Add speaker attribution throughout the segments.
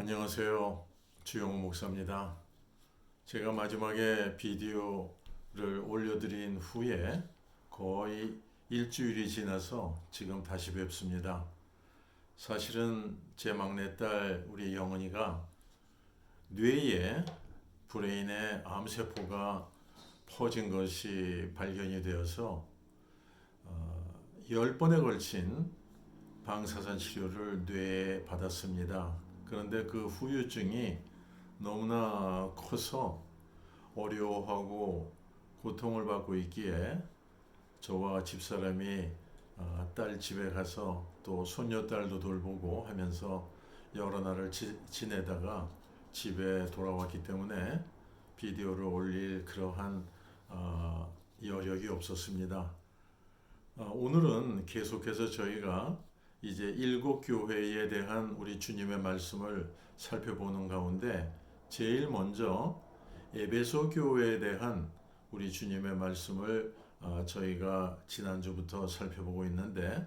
Speaker 1: 안녕하세요. 주영호 목사입니다. 제가 마지막에 비디오를 올려드린 후에 거의 일주일이 지나서 지금 다시 뵙습니다. 사실은 제 막내딸 우리 영은이가 뇌에 브레인에 암세포가 퍼진 것이 발견이 되어서 10번에 걸친 방사선 치료를 뇌에 받았습니다. 그런데 그 후유증이 너무나 커서 어려워하고 고통을 받고 있기에 저와 집사람이 딸 집에 가서 또 손녀딸도 돌보고 하면서 여러 날을 지내다가 집에 돌아왔기 때문에 비디오를 올릴 그러한 여력이 없었습니다. 오늘은 계속해서 저희가 이제 7교회에 대한 우리 주님의 말씀을 살펴보는 가운데 제일 먼저 에베소 교회에 대한 우리 주님의 말씀을 저희가 지난주부터 살펴보고 있는데,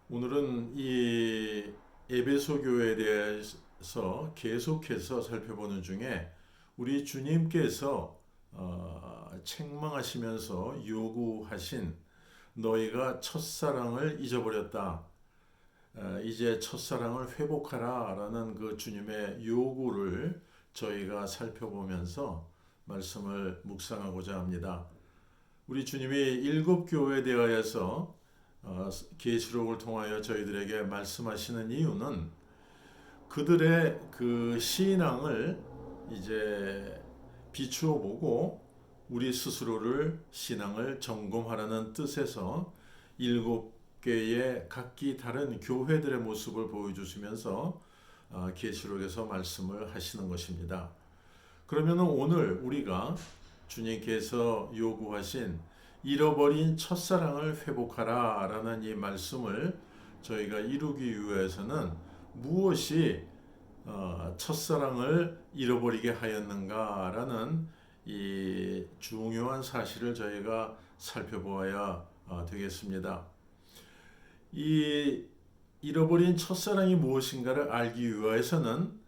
Speaker 1: 오늘은 이 에베소 교회에 대해서 계속해서 살펴보는 중에 우리 주님께서 책망하시면서 요구하신 너희가 첫사랑을 잊어버렸다, 이제 첫사랑을 회복하라 라는 그 주님의 요구를 저희가 살펴보면서 말씀을 묵상하고자 합니다. 우리 주님이 7교회에 대하여서 계시록을 통하여 저희들에게 말씀하시는 이유는 그들의 그 신앙을 이제 비추어 보고 우리 스스로를 신앙을 점검하라는 뜻에서 7개의 각기 다른 교회들의 모습을 보여주시면서 계시록에서 말씀을 하시는 것입니다. 그러면 오늘 우리가 주님께서 요구하신 잃어버린 첫사랑을 회복하라 라는 이 말씀을 저희가 이루기 위해서는 무엇이 첫사랑을 잃어버리게 하였는가 라는 이 중요한 사실을 저희가 살펴보아야 되겠습니다. 이 잃어버린 첫사랑이 무엇인가를 알기 위해서는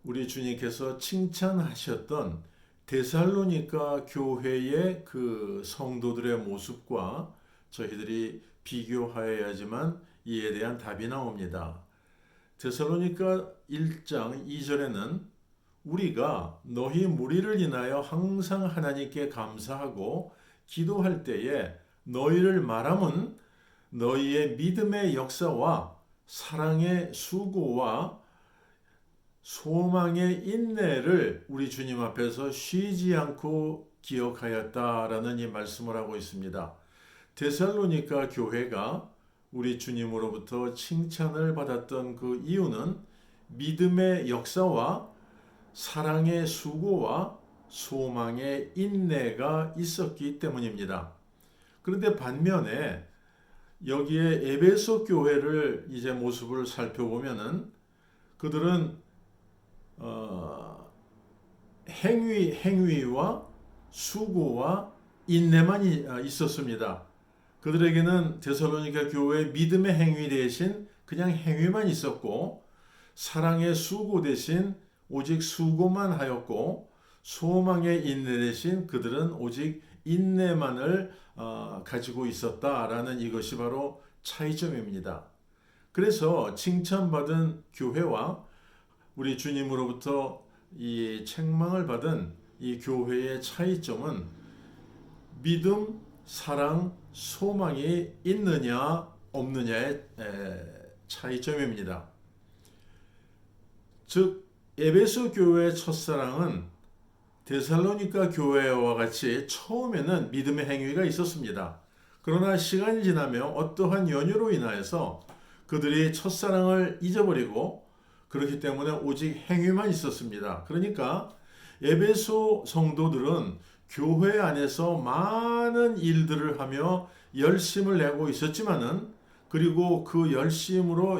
Speaker 1: 우리 주님께서 칭찬하셨던 데살로니가 교회의 그 성도들의 모습과 저희들이 비교하여야지만 이에 대한 답이 나옵니다. 데살로니가 1장 2절에는 우리가 너희 무리를 인하여 항상 하나님께 감사하고 기도할 때에 너희를 말함은 너희의 믿음의 역사와 사랑의 수고와 소망의 인내를 우리 주님 앞에서 쉬지 않고 기억하였다라는 이 말씀을 하고 있습니다. 데살로니가 교회가 우리 주님으로부터 칭찬을 받았던 그 이유는 믿음의 역사와 사랑의 수고와 소망의 인내가 있었기 때문입니다. 그런데 반면에 여기에 에베소 교회를 이제 모습을 살펴보면은 그들은 행위와 수고와 인내만 있었습니다. 그들에게는 데살로니가 교회의 믿음의 행위 대신 그냥 행위만 있었고, 사랑의 수고 대신 오직 수고만 하였고, 소망의 인내 대신 그들은 오직 인내만을 가지고 있었다라는 이것이 바로 차이점입니다. 그래서 칭찬받은 교회와 우리 주님으로부터 이 책망을 받은 이 교회의 차이점은 믿음, 사랑, 소망이 있느냐 없느냐의 차이점입니다. 즉 에베소 교회의 첫사랑은 데살로니가 교회와 같이 처음에는 믿음의 행위가 있었습니다. 그러나 시간이 지나며 어떠한 연유로 인하여서 그들이 첫사랑을 잊어버리고 그렇기 때문에 오직 행위만 있었습니다. 그러니까 에베소 성도들은 교회 안에서 많은 일들을 하며 열심을 내고 있었지만은, 그리고 그 열심으로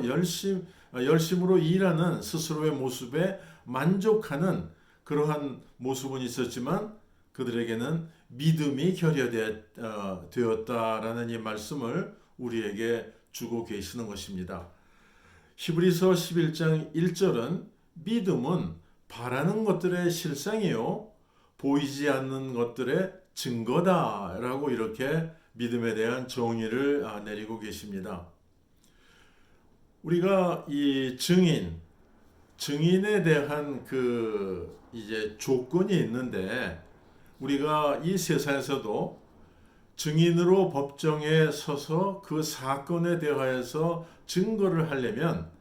Speaker 1: 일하는 스스로의 모습에 만족하는 그러한 모습은 있었지만 그들에게는 믿음이 결여되었다라는 이 말씀을 우리에게 주고 계시는 것입니다. 히브리서 11장 1절은 믿음은 바라는 것들의 실상이요 보이지 않는 것들의 증거다라고 이렇게 믿음에 대한 정의를 내리고 계십니다. 우리가 이 증인에 대한 그 이제 조건이 있는데 우리가 이 세상에서도 증인으로 법정에 서서 그 사건에 대하여서 증거를 하려면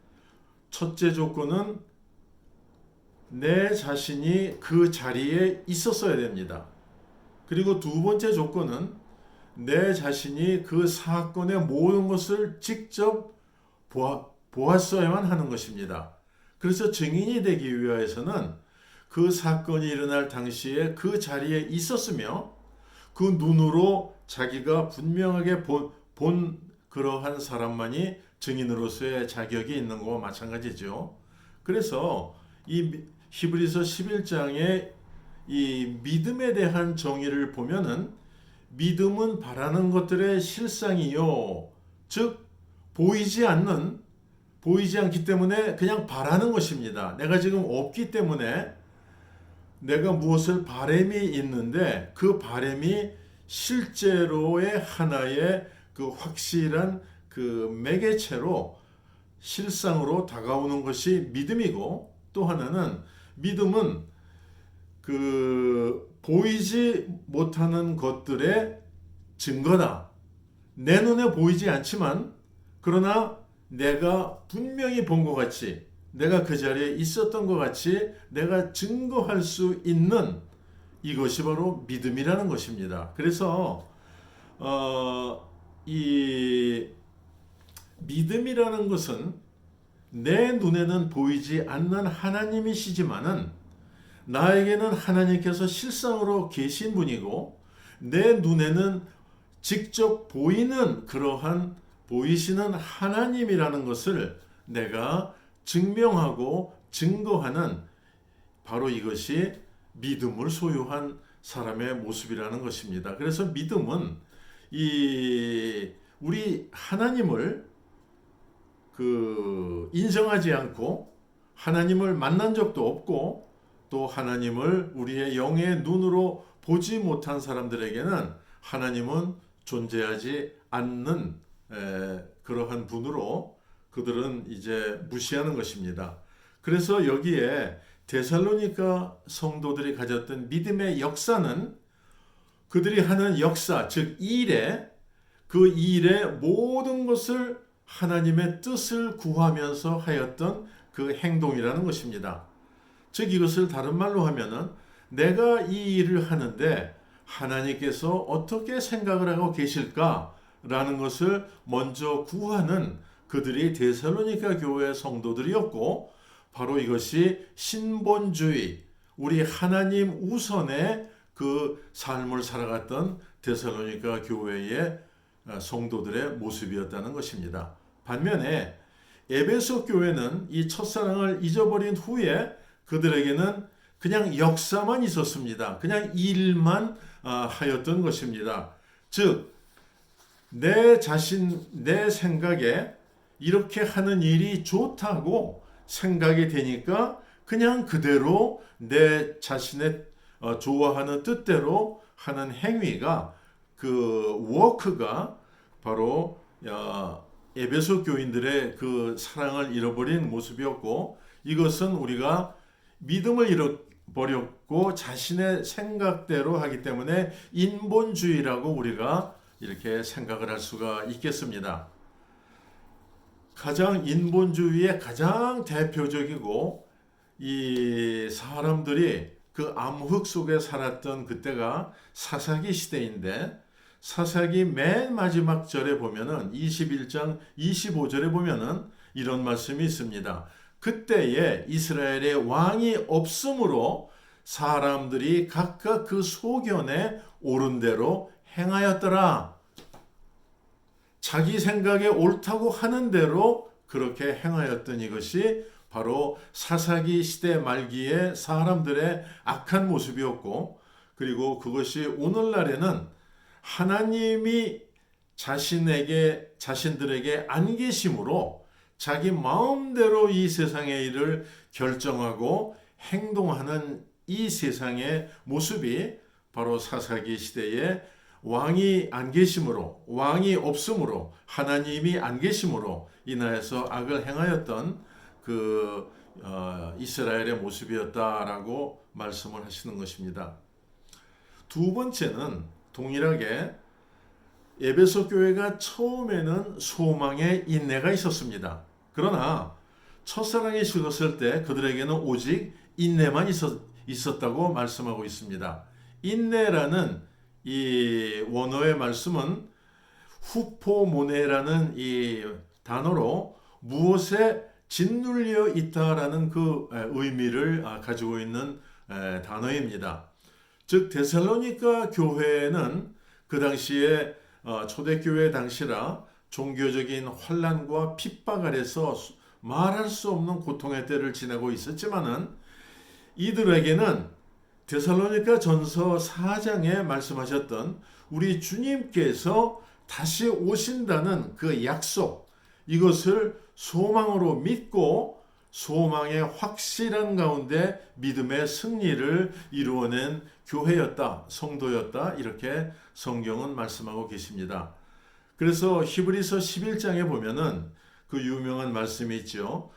Speaker 1: 첫째 조건은 내 자신이 그 자리에 있었어야 됩니다. 그리고 두 번째 조건은 내 자신이 그 사건의 모든 것을 직접 보았어야만 하는 것입니다. 그래서 증인이 되기 위해서는 그 사건이 일어날 당시에 그 자리에 있었으며 그 눈으로 자기가 분명하게 본 그러한 사람만이 증인으로서의 자격이 있는 것과 마찬가지죠. 그래서 이 히브리서 11장의 이 믿음에 대한 정의를 보면은 믿음은 바라는 것들의 실상이요. 즉 보이지 않기 때문에 그냥 바라는 것입니다. 내가 지금 없기 때문에 내가 무엇을 바람이 있는데 그 바람이 실제로의 하나의 그 확실한 그 매개체로 실상으로 다가오는 것이 믿음이고 또 하나는 믿음은 그 보이지 못하는 것들의 증거다. 내 눈에 보이지 않지만 그러나 내가 분명히 본 것 같이 내가 그 자리에 있었던 것 같이 내가 증거할 수 있는 이것이 바로 믿음이라는 것입니다. 그래서 이 믿음이라는 것은 내 눈에는 보이지 않는 하나님이시지만은 나에게는 하나님께서 실상으로 계신 분이고 내 눈에는 직접 보이는 그러한 보이시는 하나님이라는 것을 내가 증명하고 증거하는 바로 이것이 믿음을 소유한 사람의 모습이라는 것입니다. 그래서 믿음은 우리 하나님을 인정하지 않고 하나님을 만난 적도 없고 또 하나님을 우리의 영의 눈으로 보지 못한 사람들에게는 하나님은 존재하지 않는 그러한 분으로 그들은 이제 무시하는 것입니다. 그래서 여기에 데살로니가 성도들이 가졌던 믿음의 역사는 그들이 하는 역사, 즉 그 일의 모든 것을 하나님의 뜻을 구하면서 하였던 그 행동이라는 것입니다. 즉 이것을 다른 말로 하면은 내가 이 일을 하는데 하나님께서 어떻게 생각을 하고 계실까라는 것을 먼저 구하는 그들이 데살로니가 교회 성도들이었고 바로 이것이 신본주의, 우리 하나님 우선의 그 삶을 살아갔던 데살로니가 교회의 성도들의 모습이었다는 것입니다. 반면에 에베소 교회는 이 첫사랑을 잊어버린 후에 그들에게는 그냥 역사만 있었습니다. 그냥 일만 하였던 것입니다. 즉, 내 생각에 이렇게 하는 일이 좋다고 생각이 되니까 그냥 그대로 내 자신의 좋아하는 뜻대로 하는 행위가 그 워크가 바로 에베소 교인들의 그 사랑을 잃어버린 모습이었고 이것은 우리가 믿음을 잃어버렸고 자신의 생각대로 하기 때문에 인본주의라고 우리가 이렇게 생각을 할 수가 있겠습니다. 인본주의의 가장 대표적이고 이 사람들이 그 암흑 속에 살았던 그때가 사사기 시대인데 사사기 맨 마지막 절에 보면은 21장 25절에 보면은 이런 말씀이 있습니다. 그때에 이스라엘의 왕이 없으므로 사람들이 각각 그 소견에 옳은 대로 행하였더라. 자기 생각에 옳다고 하는 대로 그렇게 행하였던 이것이 바로 사사기 시대 말기의 사람들의 악한 모습이었고 그리고 그것이 오늘날에는 하나님이 자신들에게 안 계심으로 자기 마음대로 이 세상의 일을 결정하고 행동하는 이 세상의 모습이 바로 사사기 시대에 왕이 안 계심으로, 왕이 없으므로, 하나님이 안 계심으로 인하여서 악을 행하였던 이스라엘의 모습이었다라고 말씀을 하시는 것입니다. 두 번째는 동일하게 에베소 교회가 처음에는 소망의 인내가 있었습니다. 그러나 첫사랑이 식었을 때 그들에게는 오직 인내만 있었다고 말씀하고 있습니다. 인내라는 이 원어의 말씀은 후포모네라는 이 단어로 무엇에 짓눌려 있다라는 그 의미를 가지고 있는 단어입니다. 즉 데살로니가 교회는 그 당시에 초대교회 당시라 종교적인 환난과 핍박 아래서 말할 수 없는 고통의 때를 지내고 있었지만은 이들에게는 데살로니가 전서 4장에 말씀하셨던 우리 주님께서 다시 오신다는 그 약속, 이것을 소망으로 믿고 소망의 확실한 가운데 믿음의 승리를 이루어낸 교회였다, 성도였다, 이렇게 성경은 말씀하고 계십니다. 그래서 히브리서 11장에 보면은 그 유명한 말씀이 있죠.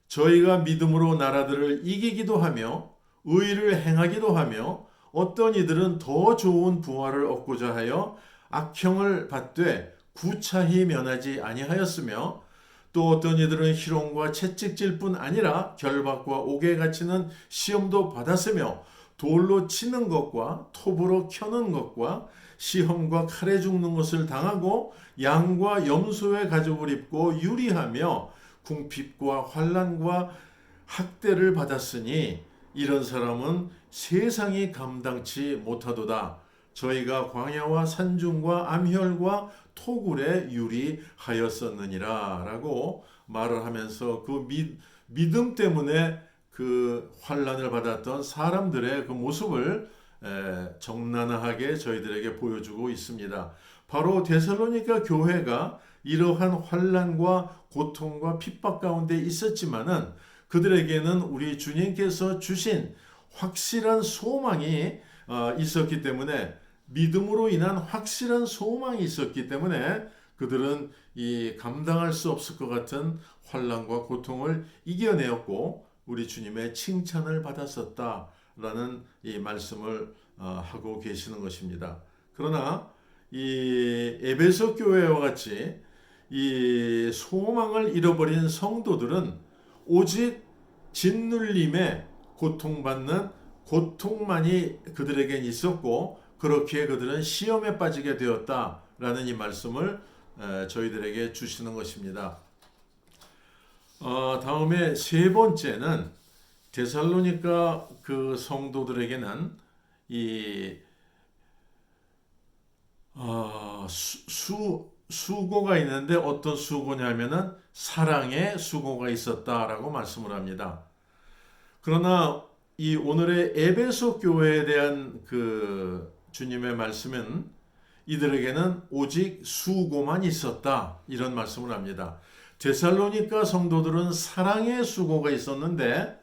Speaker 1: 저희가 믿음으로 나라들을 이기기도 하며 의를 행하기도 하며 어떤 이들은 더 좋은 부활을 얻고자 하여 악형을 받되 구차히 면하지 아니하였으며 또 어떤 이들은 희롱과 채찍질 뿐 아니라 결박과 옥에 갇히는 시험도 받았으며 돌로 치는 것과 톱으로 켜는 것과 시험과 칼에 죽는 것을 당하고 양과 염소의 가죽을 입고 유리하며 궁핍과 환난과 학대를 받았으니 이런 사람은 세상이 감당치 못하도다. 저희가 광야와 산중과 암혈과 토굴에 유리하였었느니라 라고 말을 하면서 그 믿음 때문에 그 환난을 받았던 사람들의 그 모습을 적나라하게 저희들에게 보여주고 있습니다. 바로 데살로니가 교회가 이러한 환난과 고통과 핍박 가운데 있었지만은 그들에게는 우리 주님께서 주신 확실한 소망이 있었기 때문에, 믿음으로 인한 확실한 소망이 있었기 때문에 그들은 이 감당할 수 없을 것 같은 환난과 고통을 이겨내었고 우리 주님의 칭찬을 받았었다라는 이 말씀을 하고 계시는 것입니다. 그러나 이 에베소 교회와 같이 이 소망을 잃어버린 성도들은 오직 짓눌림에 고통받는 고통만이 그들에겐 있었고 그렇기에 그들은 시험에 빠지게 되었다라는 이 말씀을 저희들에게 주시는 것입니다. 다음에 세 번째는 데살로니가 그 성도들에게는 이 수고가 있는데 어떤 수고냐면은 사랑의 수고가 있었다라고 말씀을 합니다. 그러나 이 오늘의 에베소 교회에 대한 그 주님의 말씀은 이들에게는 오직 수고만 있었다, 이런 말씀을 합니다. 데살로니가 성도들은 사랑의 수고가 있었는데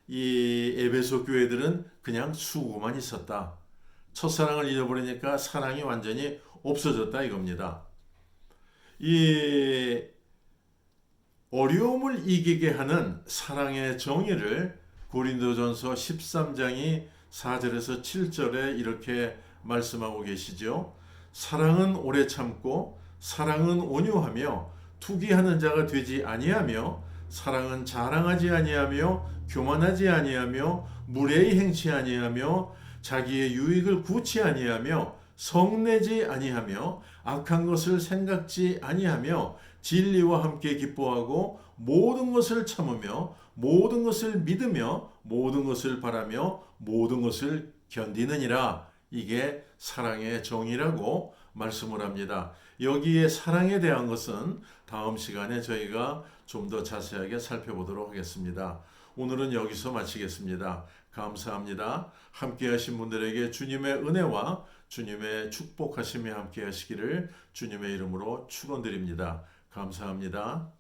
Speaker 1: 이 에베소 교회들은 그냥 수고만 있었다. 첫사랑을 잃어버리니까 사랑이 완전히 없어졌다 이겁니다. 이 어려움을 이기게 하는 사랑의 정의를 고린도전서 13장이 4절에서 7절에 이렇게 말씀하고 계시죠. 사랑은 오래 참고 사랑은 온유하며 투기하는 자가 되지 아니하며 사랑은 자랑하지 아니하며 교만하지 아니하며 무례히 행치 아니하며 자기의 유익을 구치 아니하며 성내지 아니하며 악한 것을 생각지 아니하며 진리와 함께 기뻐하고 모든 것을 참으며 모든 것을 믿으며 모든 것을 바라며 모든 것을 견디느니라. 이게 사랑의 정의라고 말씀을 합니다. 여기에 사랑에 대한 것은 다음 시간에 저희가 좀 더 자세하게 살펴보도록 하겠습니다. 오늘은 여기서 마치겠습니다. 감사합니다. 함께 하신 분들에게 주님의 은혜와 주님의 축복하심이 함께 하시기를 주님의 이름으로 축원드립니다. 감사합니다.